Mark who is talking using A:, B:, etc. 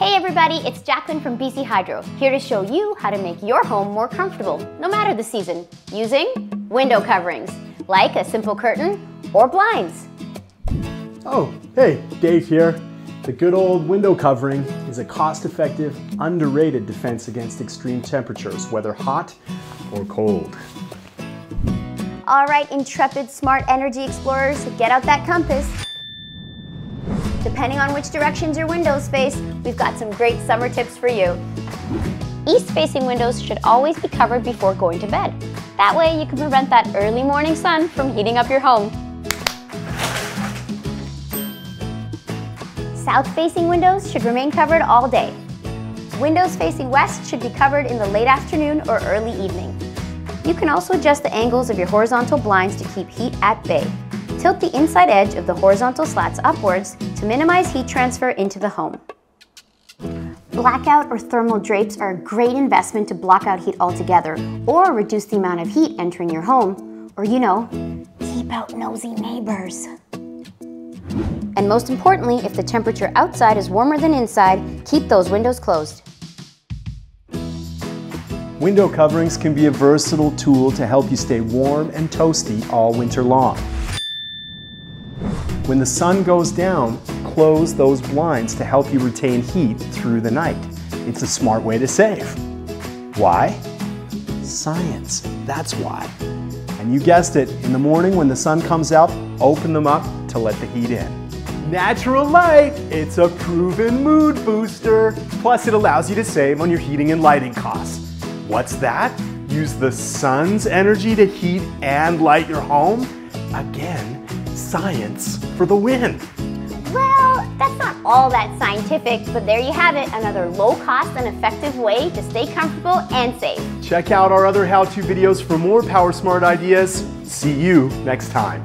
A: Hey everybody, it's Jaclyn from BC Hydro, here to show you how to make your home more comfortable, no matter the season, using window coverings, like a simple curtain or blinds.
B: Oh, hey, Dave here. The good old window covering is a cost-effective, underrated defense against extreme temperatures, whether hot or cold.
A: All right, intrepid smart energy explorers, get out that compass. Depending on which directions your windows face, we've got some great summer tips for you. East-facing windows should always be covered before going to bed. That way you can prevent that early morning sun from heating up your home. South-facing windows should remain covered all day. Windows facing west should be covered in the late afternoon or early evening. You can also adjust the angles of your horizontal blinds to keep heat at bay. Tilt the inside edge of the horizontal slats upwards to minimize heat transfer into the home. Blackout or thermal drapes are a great investment to block out heat altogether or reduce the amount of heat entering your home, or keep out nosy neighbors. And most importantly, if the temperature outside is warmer than inside, keep those windows closed.
B: Window coverings can be a versatile tool to help you stay warm and toasty all winter long. When the sun goes down, close those blinds to help you retain heat through the night. It's a smart way to save. Why? Science, that's why. And you guessed it, in the morning when the sun comes out, open them up to let the heat in. Natural light, it's a proven mood booster. Plus it allows you to save on your heating and lighting costs. What's that? Use the sun's energy to heat and light your home? Again, science for the win.
A: Well, that's not all that scientific, but there you have it, another low-cost and effective way to stay comfortable and safe.
B: Check out our other how-to videos for more power smart ideas. See you next time.